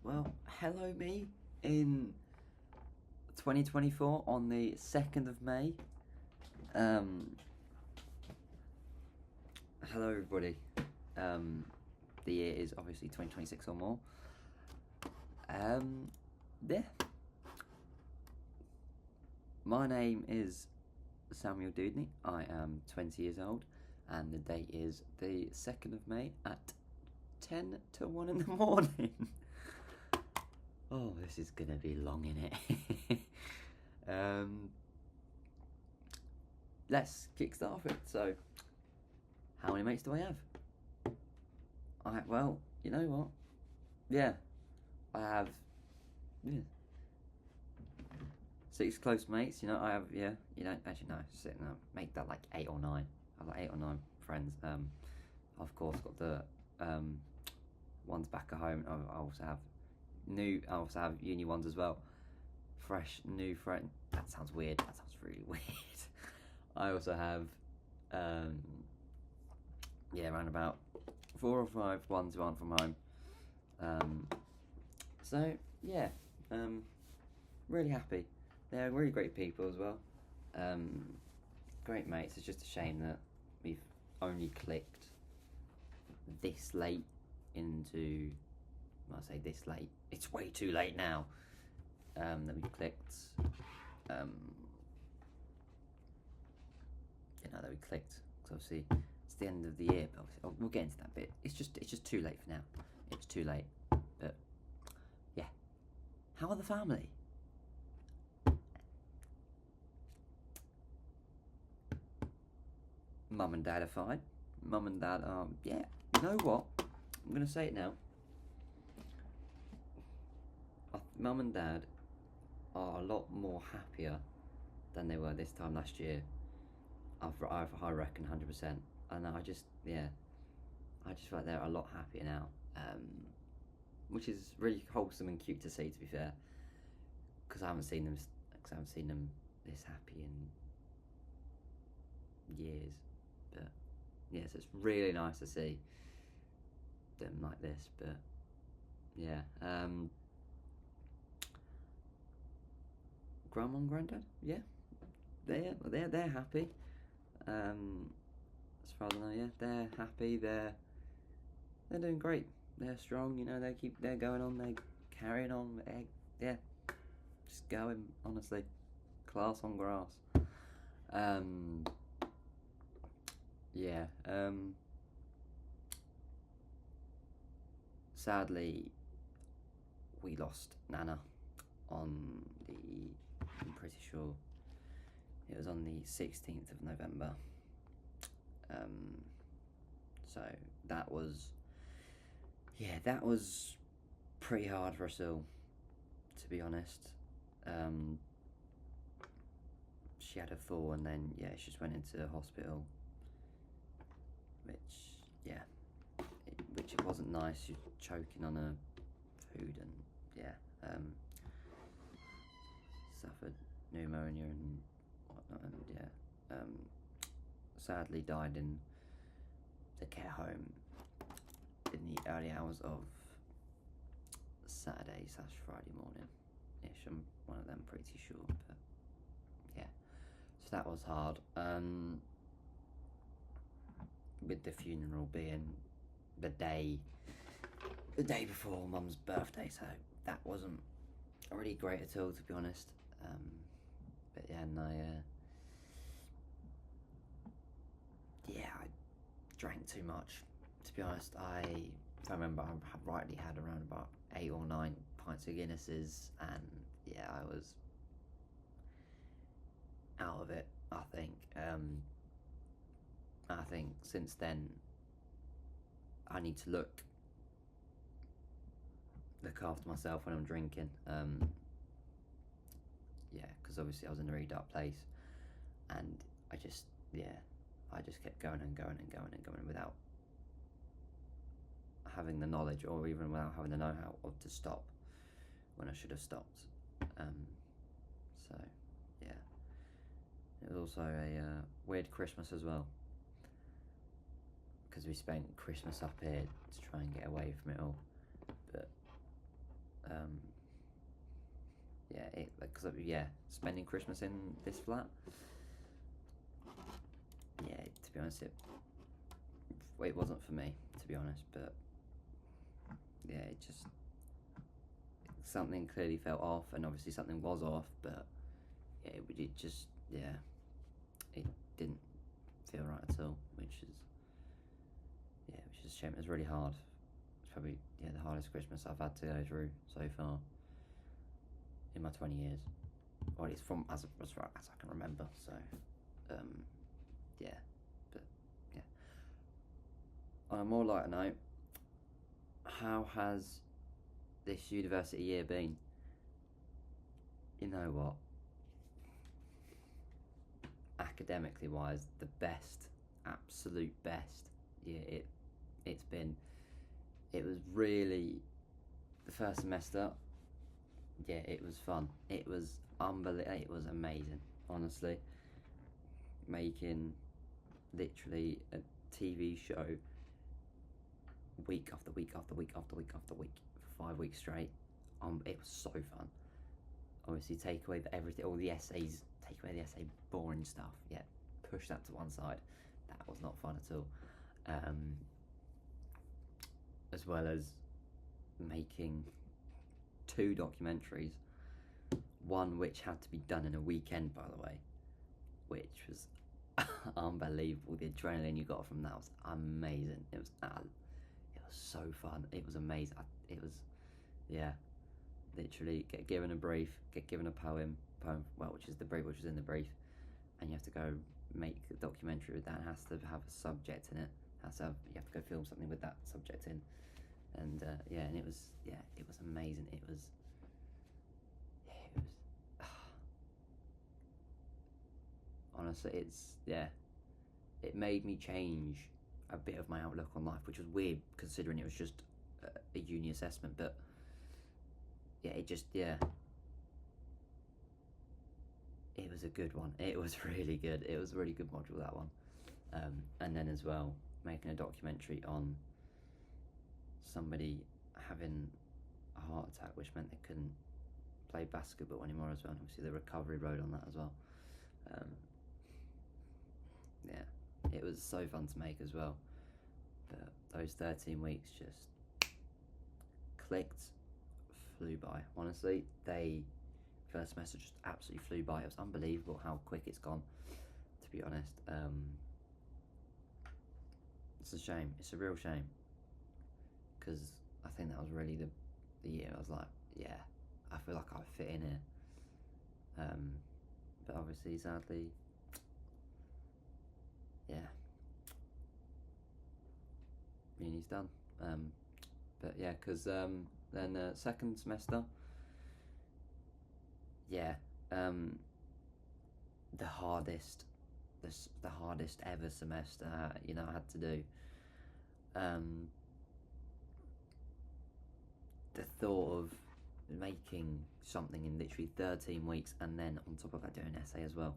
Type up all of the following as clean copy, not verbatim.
Well, hello me in 2024 on the 2nd of May. Hello everybody. The year is obviously 2026 or more. Yeah. My name is Samuel Dudney. I am 20 years old, and the date is the 2nd of May at 10 to 1 in the morning. Oh, this is gonna be long, innit? Let's kickstart off it. So, how many mates do I have? Well, you know what? Yeah, I have 6 close mates. You know, I have actually no, make that like 8 or 9. I have like 8 or 9 friends. I've of course got the ones back at home. I also have uni ones as well. Fresh new friend. That sounds weird. That sounds really weird. I also have around about 4 or 5 ones who aren't from home. Really happy. They're really great people as well. Great mates. It's just a shame that we've only clicked this late into. Well, I say this late. It's way too late now. That we clicked. That we clicked. Because obviously it's the end of the year, but we'll get into that bit. It's just too late for now. It's too late. But yeah, how are the family? Mum and Dad are fine. Mum and Dad are You know what? I'm gonna say it now. Mum and Dad are a lot more happier than they were this time last year. I reckon 100%. And I just feel like they're a lot happier now, which is really wholesome and cute to see. To be fair, because I haven't seen them this happy in years. But yes, it's really nice to see them like this. But yeah, Grandma and Granddad, yeah, they're happy. As far as I know, yeah, they're happy. They're doing great. They're strong. You know, they're going on. They're carrying on. Just going. Honestly, class on grass. Sadly, we lost Nana on I'm pretty sure it was on the 16th of November. So that was pretty hard for us all, to be honest. She had a fall and then she just went into hospital, which it wasn't nice. She was choking on her food and suffered pneumonia and whatnot, and sadly died in the care home in the early hours of Saturday/Friday morning ish. I'm one of them, pretty sure, but yeah, so that was hard. With the funeral being the day before Mum's birthday, so that wasn't really great at all, to be honest. But yeah, and I drank too much, to be honest. If I remember, I rightly had around about 8 or 9 pints of Guinnesses, and I was out of it, I think. I think since then I need to look after myself when I'm drinking. Because obviously I was in a really dark place, and I just kept going and going and going and going without having the knowledge, or even without having the know-how of to stop when I should have stopped. It was also a weird Christmas as well, because we spent Christmas up here to try and get away from it all. But Spending Christmas in this flat. Yeah, to be honest, it wasn't for me, to be honest. But yeah, it just something clearly felt off, and obviously something was off. But yeah, it just it didn't feel right at all, which is a shame. It was really hard. It's probably the hardest Christmas I've had to go through so far in my 20 years. Or at least from as far as I can remember. So, but yeah. On a more lighter note, how has this university year been? You know what? Academically wise, the best, absolute best year it's been. It was really the first semester. Yeah, it was fun. It was unbelievable. It was amazing, honestly. Making literally a TV show week after week after week after week after week for 5 weeks straight. It was so fun. Obviously, take away everything, all the essays. Take away the essay boring stuff. Yeah, push that to one side. That was not fun at all. As well as making 2 documentaries, one which had to be done in a weekend, by the way, which was unbelievable. The adrenaline you got from that was amazing. It was so fun. It was amazing. Literally get given a brief, get given a poem, which is the brief, which was in the brief, and you have to go make a documentary with that. It has to have a subject in it. You have to go film something with that subject in, and it was amazing. It was honestly, it made me change a bit of my outlook on life, which was weird considering it was just a uni assessment, but it was a good one. It was really good. It was a really good module, that one. And then as well, making a documentary on somebody having a heart attack, which meant they couldn't play basketball anymore as well, and obviously the recovery road on that as well. It was so fun to make as well. But those 13 weeks just clicked, flew by. Honestly, first semester just absolutely flew by. It was unbelievable how quick it's gone, to be honest. It's a shame. It's a real shame, because I think that was really the year I was like, yeah, I feel like I fit in here. But obviously, sadly, uni's done. But yeah, because then second semester, the hardest ever semester I had to do. The thought of making something in literally 13 weeks, and then on top of that doing an essay as well,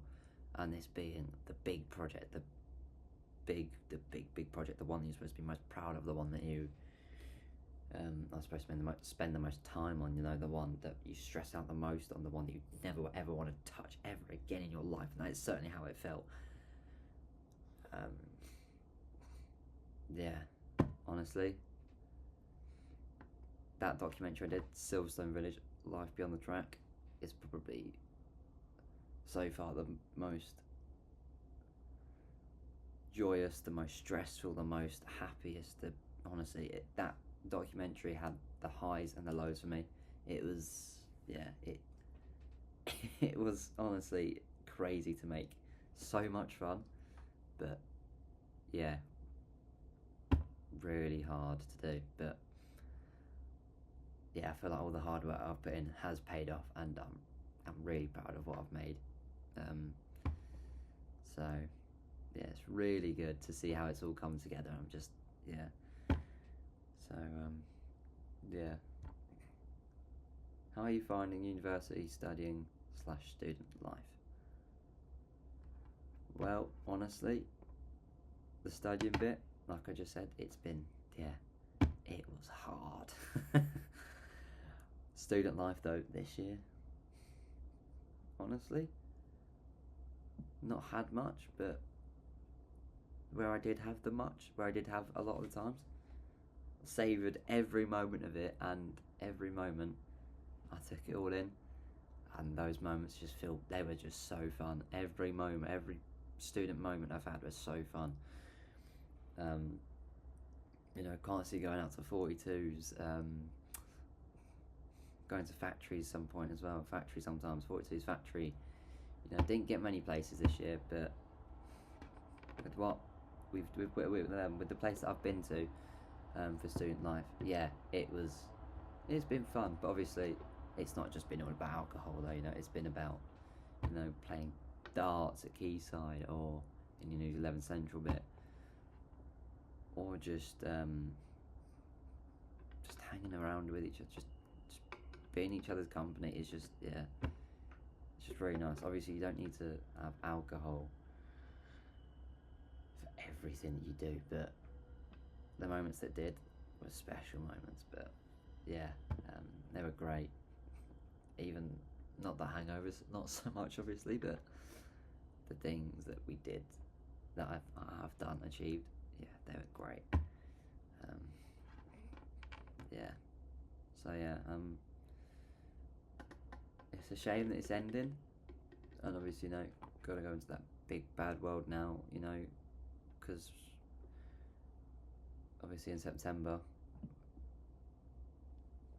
and this being the big project, the big project, the one that you're supposed to be most proud of, the one that you are supposed to spend the most time on, the one that you stress out the most on, the one that you never ever want to touch ever again in your life, and that is certainly how it felt. Honestly, that documentary I did, Silverstone Village, Life Beyond the Track, is probably so far the most joyous, the most stressful, the most happiest. Honestly, that documentary had the highs and the lows for me. It was, it was honestly crazy to make, so much fun, but really hard to do. But I feel like all the hard work I've put in has paid off, and I'm really proud of what I've made. So it's really good to see how it's all come together. I'm just how are you finding university studying / student life? Well, honestly, the studying bit, like I just said, it's been it was hard. student life though this year, honestly, not had much, but where I did have a lot of the times, savoured every moment of it, and every moment I took it all in, and those moments they were just so fun. Every moment, every student moment I've had was so fun. Constantly going out to 42s, going to factories some point as well. Factory sometimes, 42s factory. Didn't get many places this year, but with what with the place that I've been to for student life, yeah, it's been fun. But obviously, it's not just been all about alcohol though. It's been about playing darts at Quayside or in 11 Central bit, or just hanging around with each other, just being each other's company is just it's just very nice. Obviously, you don't need to have alcohol for everything that you do, but the moments that did were special moments. But yeah, they were great. Even not the hangovers, not so much obviously, but the things that we did, that I have done, achieved, yeah, they were great. Yeah. So yeah, it's a shame that it's ending, and obviously gotta go into that big bad world now, because obviously in September,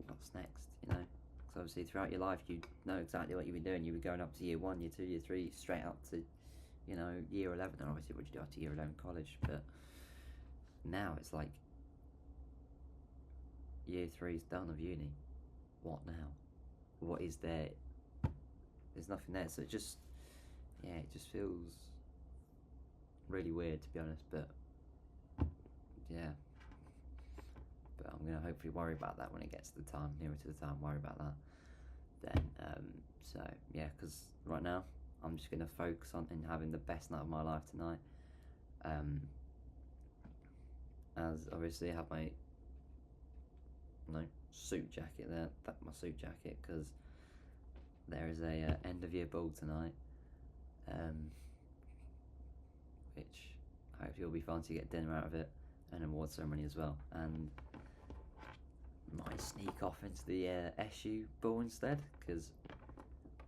what's next, Because obviously throughout your life you know exactly what you've been doing. You were going up to year 1, year 2, year 3, straight up to, year 11, and obviously what you do after year 11 college, but now it's like year 3's done of uni. What now? What is there? There's nothing there, so it just feels really weird, to be honest, but yeah. But I'm going to hopefully worry about that when it gets to the time, nearer to the time, worry about that then. So yeah, because right now I'm just going to focus on having the best night of my life tonight. As obviously I have my suit jacket there, my suit jacket, because there is a end of year ball tonight, which hopefully will be fun to get dinner out of it, and an award ceremony as well, and might sneak off into the SU ball instead, because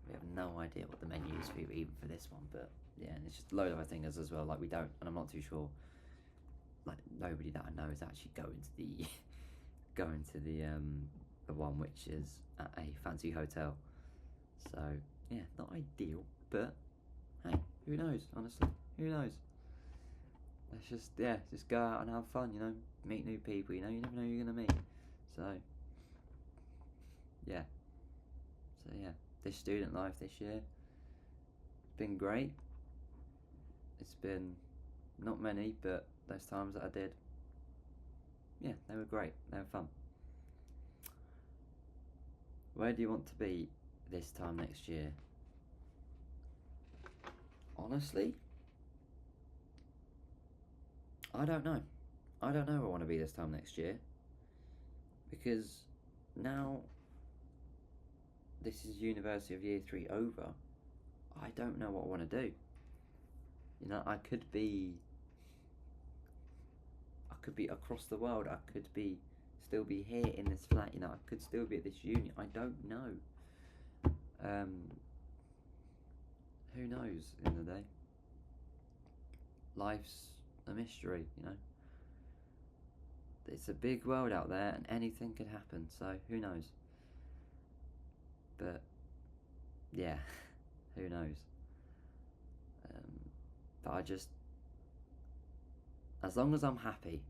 we have no idea what the menu is for even for this one. But yeah, and it's just a load of other things as well, like we don't, and I'm not too sure, like nobody that I know is actually going to the one which is at a fancy hotel. So yeah, not ideal, but hey, who knows? Honestly, who knows? Let's just go out and have fun. Meet new people. You never know who you're gonna meet. So yeah, this student life this year, it's been great. It's been not many, but those times that I did, yeah, they were great. They were fun. Where do you want to be this time next year? Honestly, I don't know. I don't know where I want to be this time next year, because now this is University of Year 3 over. I don't know what I want to do. I could be across the world. I could still be here in this flat. I could still be at this uni. I don't know. Who knows? In the day, life's a mystery. It's a big world out there, and anything could happen. So who knows? But yeah, who knows? But as long as I'm happy,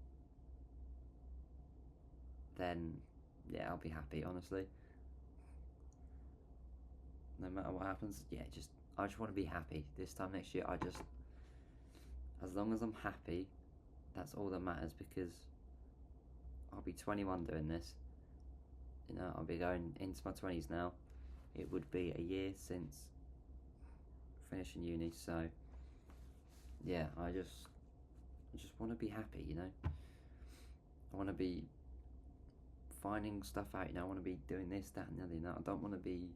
then yeah, I'll be happy, honestly. No matter what happens, I just want to be happy this time next year. As long as I'm happy, that's all that matters, because I'll be 21 doing this. I'll be going into my 20s now. It would be a year since finishing uni, so yeah, I just want to be happy. I want to be finding stuff out. I want to be doing this, that, and the other. I don't want to be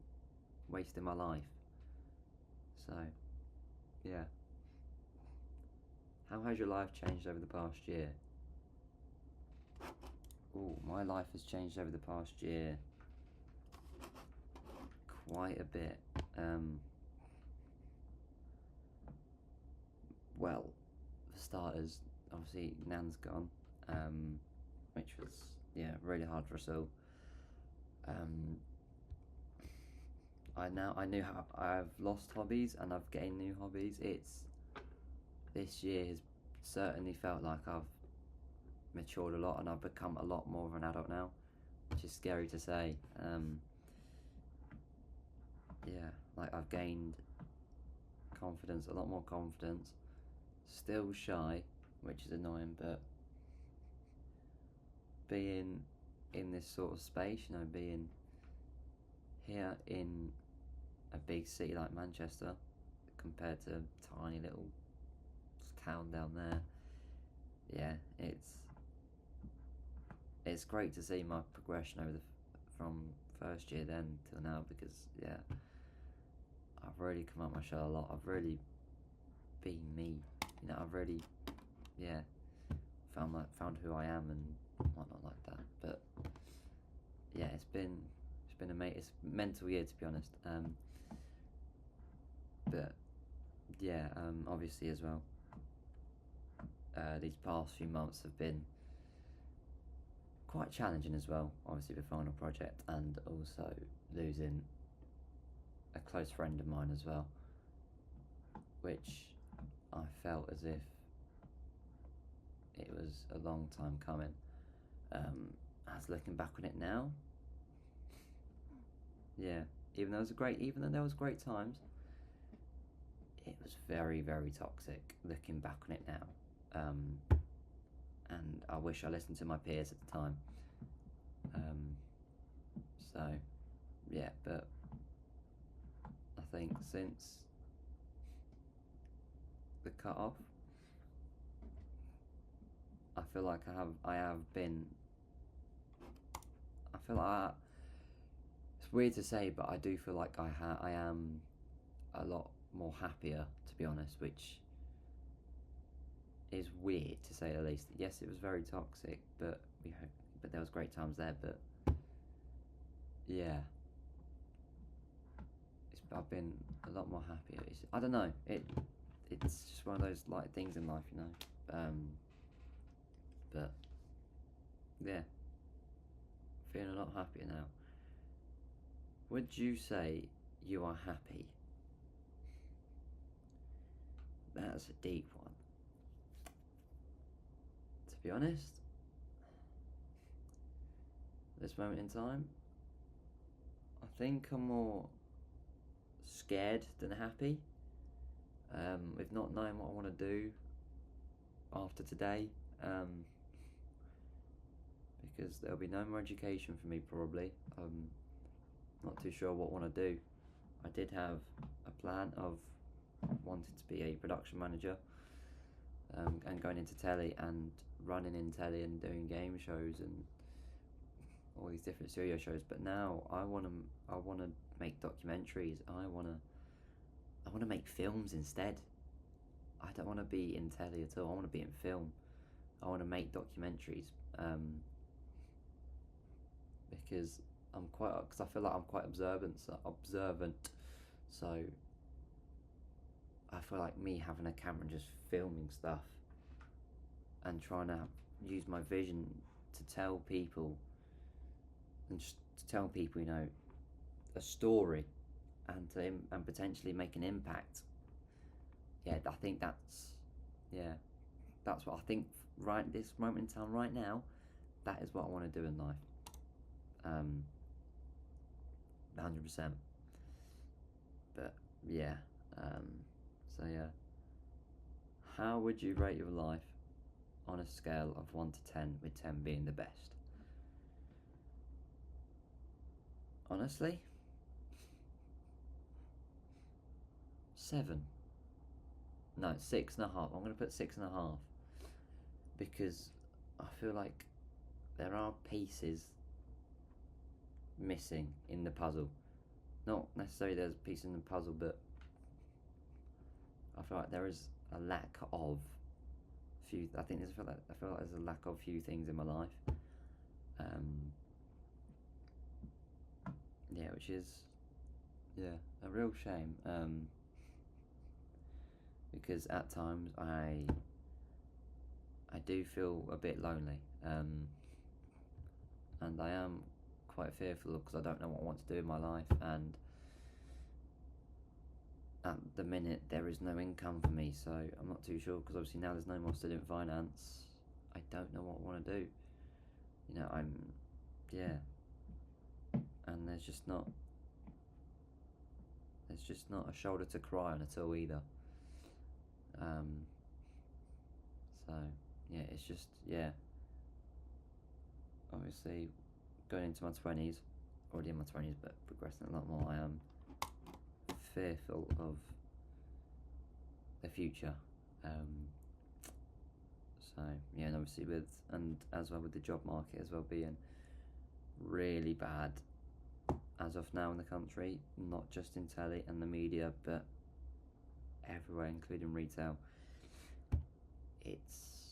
wasting my life. So, yeah. How has your life changed over the past year? Oh, my life has changed over the past year quite a bit. Well, for starters, obviously Nan's gone, which was really hard for us all. I knew how I've lost hobbies and I've gained new hobbies. This year has certainly felt like I've matured a lot and I've become a lot more of an adult now, which is scary to say. Like I've gained confidence, a lot more confidence. Still shy, which is annoying, but being in this sort of space, being here in a big city like Manchester compared to a tiny little town down there, it's great to see my progression from first year then till now, because I've really come up my shell a lot. I've really been me. I've really found who I am and whatnot like that. But it's been it's a mental year, to be honest. But obviously as well, these past few months have been quite challenging as well. Obviously the final project, and also losing a close friend of mine as well, which I felt as if it was a long time coming. As looking back on it now, even though there was great times, it was very, very toxic looking back on it now. And I wish I listened to my peers at the time. But I think since the cut off, I feel like it's weird to say, but I do feel like I am a lot more happier, to be honest, which is weird to say the least. Yes, it was very toxic, but there was great times there. But I've been a lot more happier. I don't know. It's just one of those like things in life, But feeling a lot happier now. Would you say you are happy? That's a deep one. To be honest, at this moment in time, I think I'm more scared than happy. With not knowing what I want to do after today, because there'll be no more education for me probably. I'm not too sure what I want to do. I did have a plan of wanting to be a production manager, and going into telly and running in telly and doing game shows and all these different studio shows. But now I want to make documentaries. I want to make films instead. I don't want to be in telly at all. I want to be in film. I want to make documentaries, because I feel like I'm quite observant. So I feel like me having a camera and just filming stuff and trying to use my vision to tell people, and just to tell people, a story, and potentially make an impact. I think that's what I think right this moment in time right now. That is what I want to do in life. 100%. But how would you rate your life on a scale of 1 to 10, with 10 being the best? Honestly, 7. No, 6.5. I'm going to put 6.5, because I feel like there are pieces missing in the puzzle. Not necessarily there's a piece in the puzzle, but I feel like there is a lack of few. I feel like there's a lack of few things in my life. Yeah, which is a real shame. Because at times I do feel a bit lonely, and I am quite fearful because I don't know what I want to do in my life, and at the minute there is no income for me, so I'm not too sure, because obviously now there's no more student finance. I don't know what I want to do. You know, and there's just not a shoulder to cry on at all either. So yeah, it's just obviously going into my 20s, already in my 20s, but progressing a lot more. I am fearful of the future. So yeah, and obviously and as well with the job market as well being really bad as of now in the country, not just in telly and the media, but everywhere, including retail. It's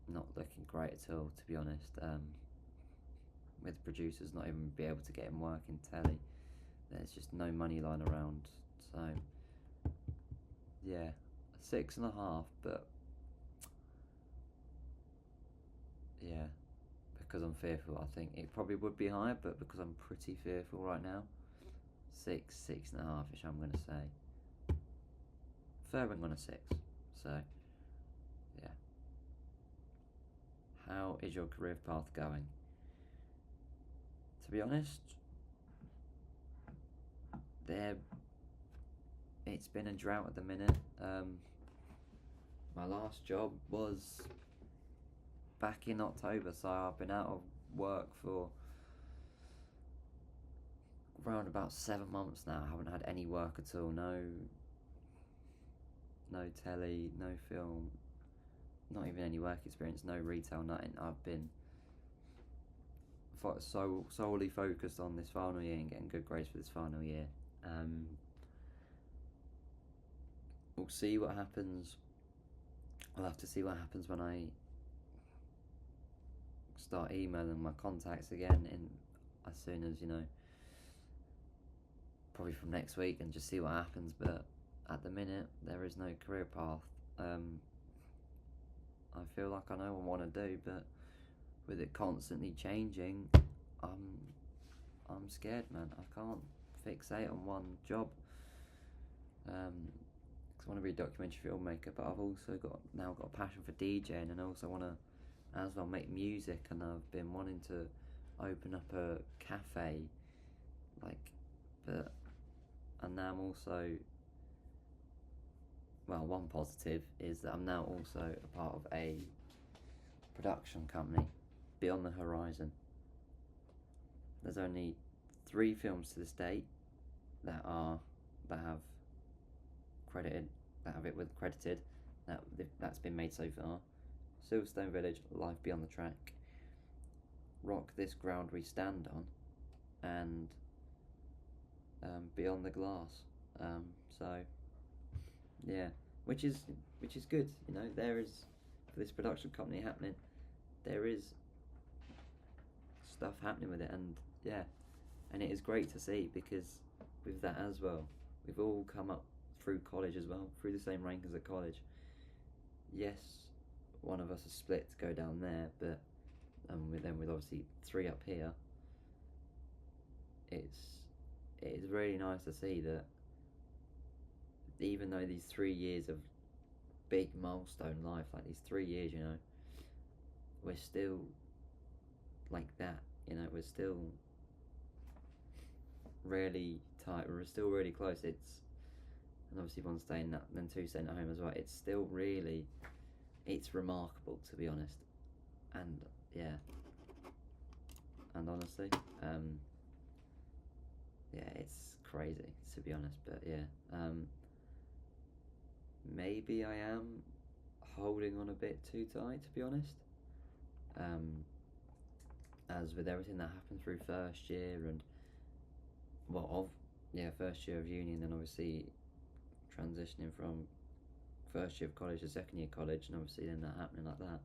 not looking great at all, to be honest. With producers not even be able to get in work in telly, there's just no money lying around. So yeah, 6.5, but yeah, because I'm fearful, I think it probably would be higher, but because I'm pretty fearful right now, 6.5ish, I'm gonna say. Furthering on a 6. So yeah. How is your career path going? To be honest, it's been a drought at the minute. My last job was back in October, so I've been out of work for around about 7 months now. I haven't had any work at all. No telly, no film, not even any work experience, no retail, nothing. I've been solely focused on this final year and getting good grades for this final year. We'll see what happens. I'll have to see what happens when I start emailing my contacts again as soon as, probably from next week, and just see what happens. But at the minute there is no career path. I feel like I know what I want to do, but with it constantly changing, I'm scared, man. I can't fixate on one job. Because I want to be a documentary filmmaker, but I've also got a passion for DJing, and I also want to as well make music, and I've been wanting to open up a cafe, and now I'm also, well, one positive is that I'm now also a part of a production company, Beyond the Horizon. There's only 3 films to this date that have credited that's been made so far: Silverstone Village, Life Beyond the Track, Rock This Ground We Stand On, and Beyond the Glass. So yeah, which is good. There is, for this production company happening, there is stuff happening with it, and and it is great to see, because with that as well, we've all come up through college as well, through the same rankings at college. Yes, one of us is split to go down there, but with obviously 3 up here, it is really nice to see that even though these 3 years of big milestone life, like these 3 years, we're still like that. We're still really tight. We're still really close. And obviously one staying that, then 2 staying at home as well. It's remarkable, to be honest. And and honestly, it's crazy, to be honest. But maybe I am holding on a bit too tight, to be honest. as with everything that happened through first year and first year of uni, and then obviously transitioning from first year of college to second year college, and obviously then that happening like that.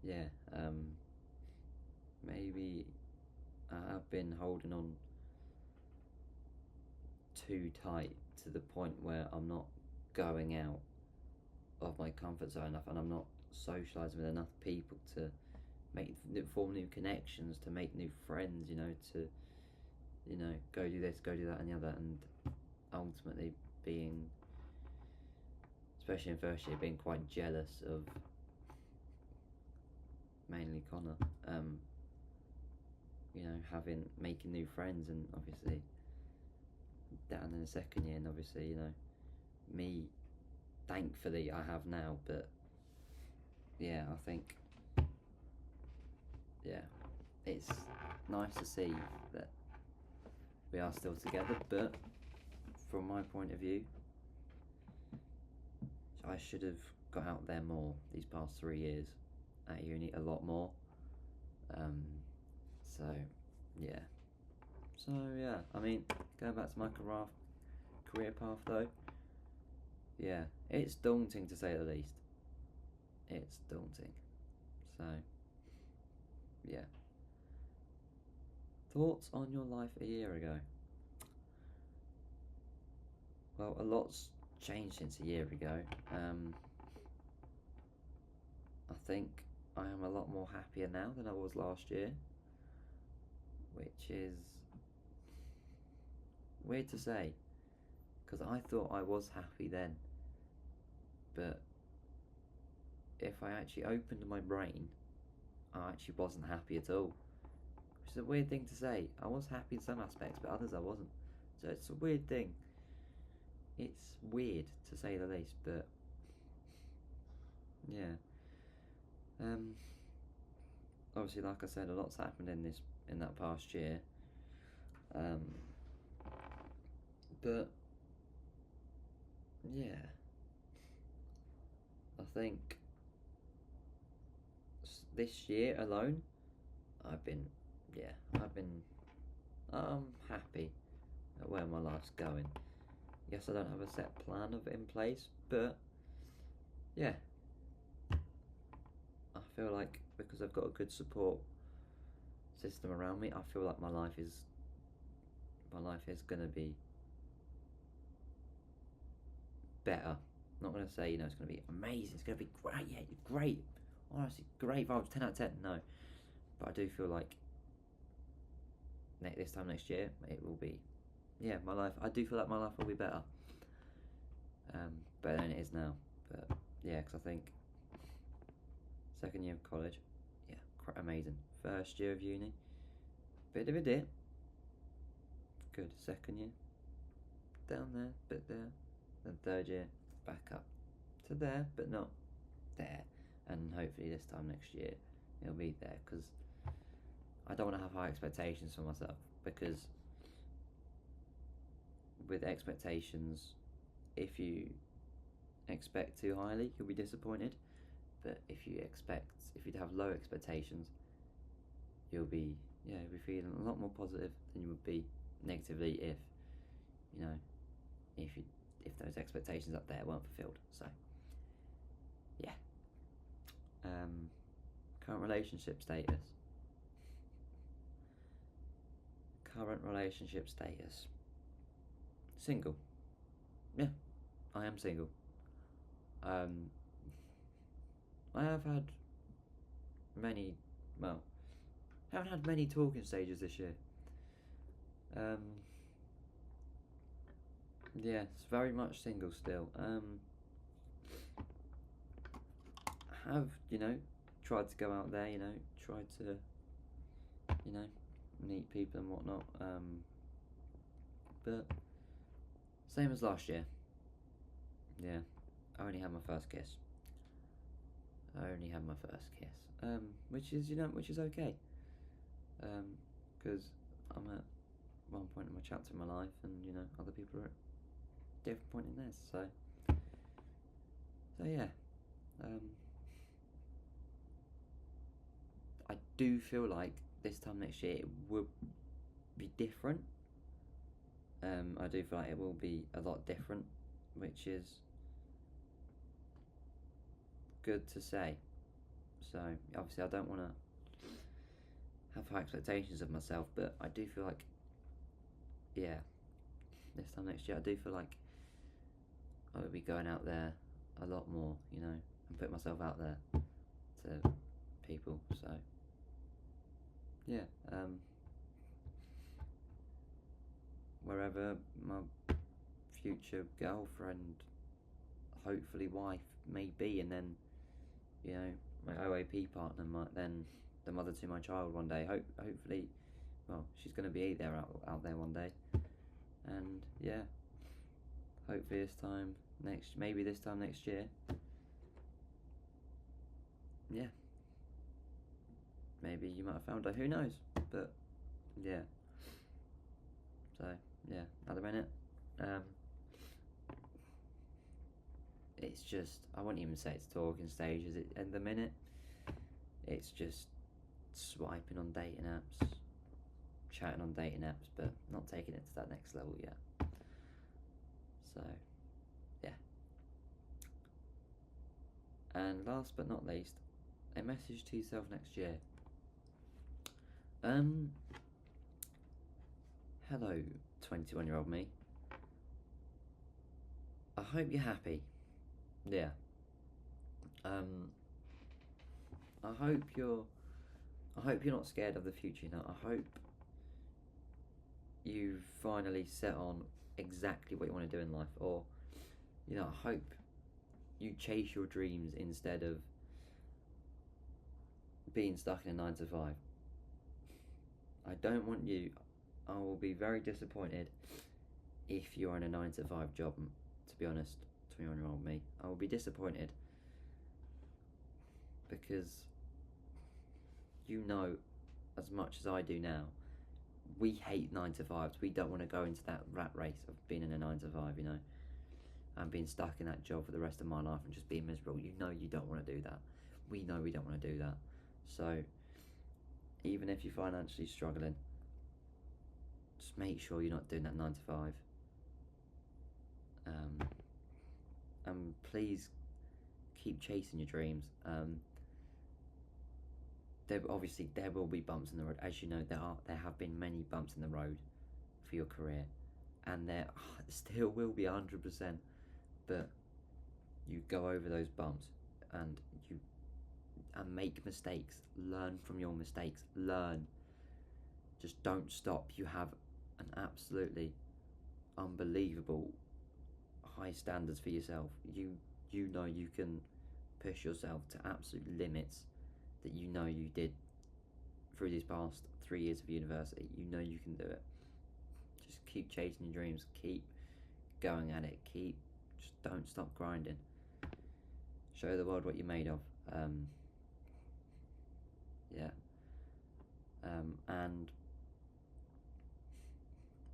Yeah, maybe I have been holding on too tight to the point where I'm not going out of my comfort zone enough, and I'm not socialising with enough people to form new connections, to make new friends, to go do this, go do that and the other, and ultimately being, especially in first year, being quite jealous of mainly Connor, making new friends, and obviously down in the second year, and obviously, me, thankfully I have now, but yeah, I think, yeah, it's nice to see that we are still together, but from my point of view, I should have got out there more these past 3 years at uni, a lot more. So yeah, I mean, going back to my career path though, yeah, it's daunting to say the least. It's daunting. So yeah. Thoughts on your life a year ago? Well, a lot's changed since a year ago. I think I am a lot more happier now than I was last year, which is weird to say, because I thought I was happy then, but if I actually opened my brain, I actually wasn't happy at all, which is a weird thing to say. I was happy in some aspects, but others I wasn't, so it's a weird thing. It's weird to say the least, but yeah. Obviously, like I said, a lot's happened in that past year. But yeah, I think this year alone, I've been happy at where my life's going. Yes, I don't have a set plan of it in place, but yeah, I feel like because I've got a good support system around me, I feel like my life is gonna be better. I'm not gonna say it's gonna be amazing. It's gonna be great. Yeah, great. Honestly, great vibes. 10 out of 10. No, but I do feel like this time next year it will be. Yeah, my life. I do feel like my life will be better. Better than it is now. But yeah, because I think second year of college, yeah, quite amazing. First year of uni, bit of a dip. Good. Second year, down there, bit there. Then third year, back up to there, but not there. And hopefully this time next year, it'll be there, because I don't want to have high expectations for myself, because with expectations, if you expect too highly, you'll be disappointed. But if you have low expectations, you'll be feeling a lot more positive than you would be negatively if those expectations up there weren't fulfilled. So yeah. Current relationship status. Single. Yeah, I am single. I have had many, well, haven't had many talking stages this year. Yeah, it's very much single still. Have tried to go out there, tried to meet people and whatnot. But same as last year. Yeah, I only had my first kiss. Which is okay. Because I'm at one point in my chapter in my life, and other people are at a different point in theirs. So yeah. I do feel like this time next year it will be different. I do feel like it will be a lot different, which is good to say. So obviously I don't want to have high expectations of myself, but I do feel like, yeah, this time next year I do feel like I will be going out there a lot more, you know, and putting myself out there to people. So yeah, wherever my future girlfriend, hopefully wife, may be, and then, you know, my OAP partner might then the mother to my child one day. Hopefully, well, she's going to be there out there one day, and yeah, hopefully maybe this time next year, yeah, maybe you might have found her. Who knows? But yeah. So yeah, at the minute, it's just, I wouldn't even say it's talking stages. At the minute, it's just swiping on dating apps, chatting on dating apps, but not taking it to that next level yet. So yeah. And last but not least, a message to yourself next year. Hello, 21-year-old me. I hope you're happy. Yeah. I hope you're not scared of the future, you know. I hope you finally set on exactly what you want to do in life, or, you know, I hope you chase your dreams instead of being stuck in a 9 to 5. I don't want you. I will be very disappointed if you're in a 9 to 5 job, to be honest, 21-year-old me. I will be disappointed because, you know, as much as I do now, we hate 9 to 5s. We don't want to go into that rat race of being in a 9 to 5, you know, and being stuck in that job for the rest of my life and just being miserable. You know you don't want to do that. We know we don't want to do that. So even if you're financially struggling, just make sure you're not doing that 9 to 5. And please keep chasing your dreams. There will be bumps in the road. As you know, there have been many bumps in the road for your career, and there still will be 100%. But you go over those bumps, and make mistakes. Learn from your mistakes. Learn. Just don't stop. You have an absolutely unbelievable high standards for yourself. You know you can push yourself to absolute limits that you know you did through these past 3 years of university. You know you can do it. Just keep chasing your dreams. Keep going at it. Just don't stop grinding. Show the world what you're made of. Yeah. And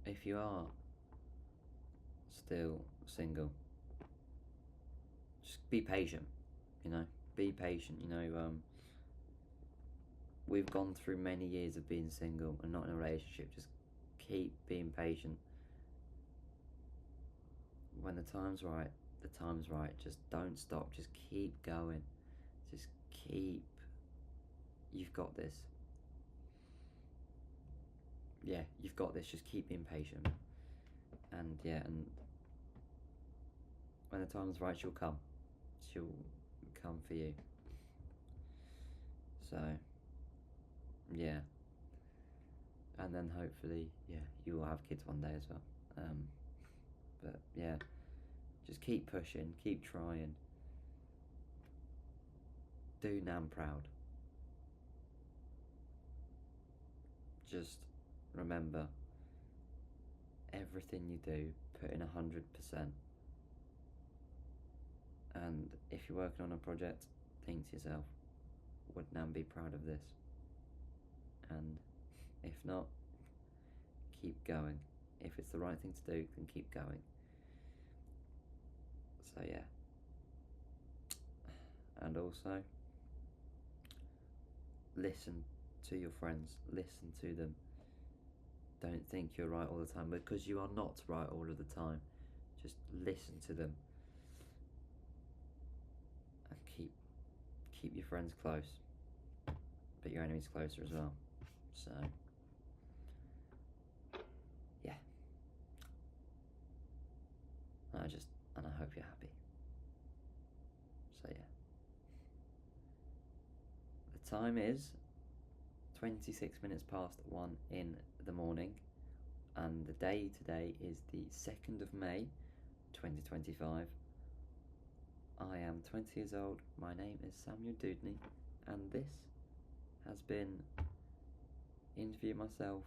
if you are still single, just be patient, you know. Be patient, you know. We've gone through many years of being single and not in a relationship. Just keep being patient. When the time's right, the time's right. Just don't stop. Just keep going. Just keep. You've got this. Yeah, you've got this. Just keep being patient. And yeah, and when the time's right, she'll come. She'll come for you. So yeah. And then hopefully, yeah, you will have kids one day as well. But yeah, just keep pushing, keep trying. Do Nan proud. Just remember, everything you do, put in 100%. And if you're working on a project, think to yourself, would Nan be proud of this? And if not, keep going. If it's the right thing to do, then keep going. So yeah. And also, listen to your friends, listen to them. Don't think you're right all the time, because you are not right all of the time. Just listen to them and keep your friends close, but your enemies closer as well. So yeah, and I hope you're happy. So yeah, the time is 26 minutes past 1 in the morning, and the day today is the 2nd of May 2025. I am 20 years old, my name is Samuel Dudney, and this has been Interview Myself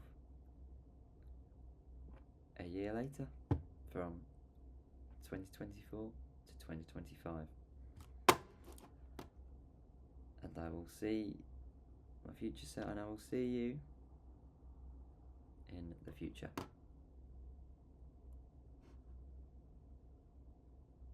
a year later, from 2024 to 2025. And I will see my future self, and I will see you in the future.